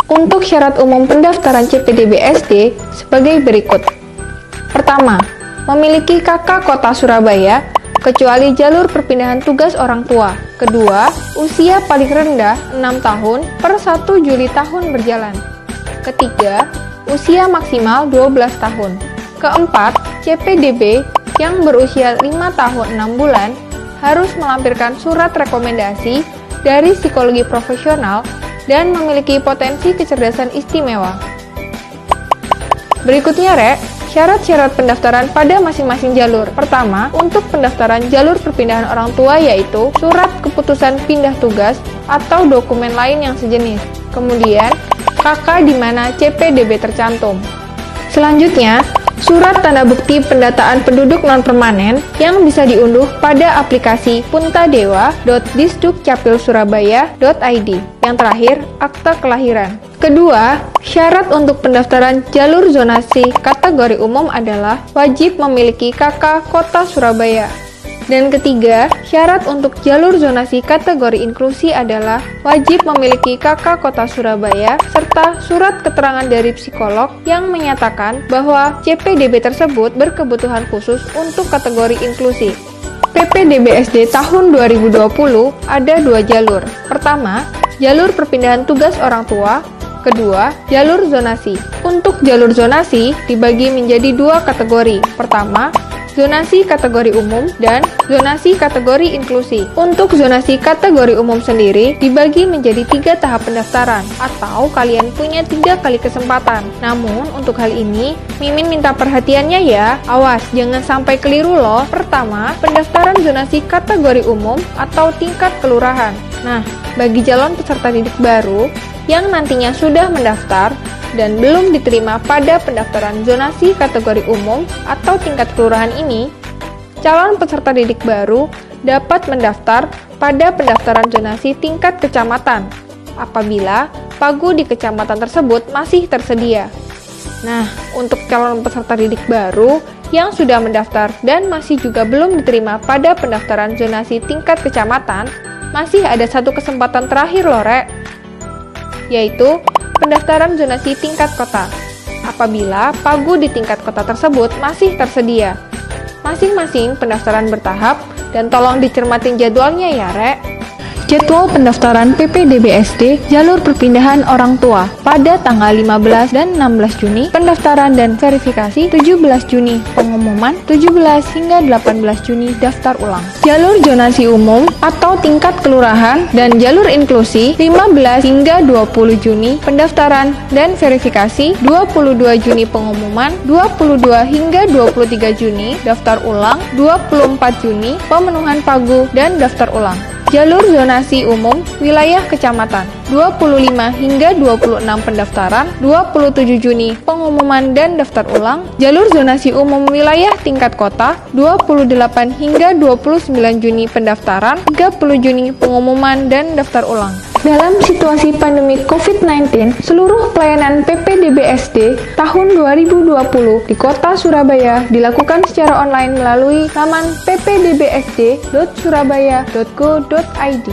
Untuk syarat umum pendaftaran CPDB-SD sebagai berikut. Pertama, memiliki KK Kota Surabaya, kecuali jalur perpindahan tugas orang tua. Kedua, usia paling rendah 6 tahun per 1 Juli tahun berjalan. Ketiga, usia maksimal 12 tahun. Keempat, CPDB yang berusia 5 tahun 6 bulan harus melampirkan surat rekomendasi dari psikologi profesional dan memiliki potensi kecerdasan istimewa. Berikutnya, syarat-syarat pendaftaran pada masing-masing jalur. Pertama, untuk pendaftaran jalur perpindahan orang tua yaitu surat keputusan pindah tugas atau dokumen lain yang sejenis. Kemudian, KK di mana CPDB tercantum. Selanjutnya, surat tanda bukti pendataan penduduk non-permanen yang bisa diunduh pada aplikasi puntadewa.disdukcapilsurabaya.id. Yang terakhir, akta kelahiran. Kedua, syarat untuk pendaftaran jalur zonasi kategori umum adalah wajib memiliki KK Kota Surabaya. Dan ketiga, syarat untuk jalur zonasi kategori inklusi adalah wajib memiliki KK Kota Surabaya serta surat keterangan dari psikolog yang menyatakan bahwa CPDB tersebut berkebutuhan khusus untuk kategori inklusi. PPDB-SD tahun 2020 ada 2 jalur. Pertama, jalur perpindahan tugas orang tua. Kedua, jalur zonasi. Untuk jalur zonasi dibagi menjadi 2 kategori. Pertama, zonasi kategori umum dan zonasi kategori inklusi. Untuk zonasi kategori umum sendiri dibagi menjadi 3 tahap pendaftaran, atau kalian punya 3 kali kesempatan. Namun, untuk hal ini, Mimin minta perhatiannya ya, awas jangan sampai keliru loh. Pertama, pendaftaran zonasi kategori umum atau tingkat kelurahan. Nah, bagi calon peserta didik baru yang nantinya sudah mendaftar dan belum diterima pada pendaftaran zonasi kategori umum atau tingkat kelurahan ini, calon peserta didik baru dapat mendaftar pada pendaftaran zonasi tingkat kecamatan apabila pagu di kecamatan tersebut masih tersedia. Nah, untuk calon peserta didik baru yang sudah mendaftar dan masih juga belum diterima pada pendaftaran zonasi tingkat kecamatan, masih ada 1 kesempatan terakhir loh, yaitu pendaftaran zonasi tingkat kota, apabila pagu di tingkat kota tersebut masih tersedia. Masing-masing pendaftaran bertahap, dan tolong dicermatin jadwalnya ya, Jadwal pendaftaran PPDB-SD jalur perpindahan orang tua pada tanggal 15 dan 16 Juni, pendaftaran dan verifikasi 17 Juni, pengumuman 17 hingga 18 Juni, daftar ulang. Jalur zonasi umum atau tingkat kelurahan dan jalur inklusi 15 hingga 20 Juni, pendaftaran dan verifikasi 22 Juni, pengumuman 22 hingga 23 Juni, daftar ulang 24 Juni, pemenuhan pagu dan daftar ulang. Jalur zonasi umum wilayah kecamatan 25 hingga 26 pendaftaran, 27 Juni pengumuman dan daftar ulang. Jalur zonasi umum wilayah tingkat kota 28 hingga 29 Juni pendaftaran, 30 Juni pengumuman dan daftar ulang. Dalam situasi pandemi COVID-19, seluruh pelayanan PPDB-SD tahun 2020 di Kota Surabaya dilakukan secara online melalui laman ppdbsd.surabaya.go.id.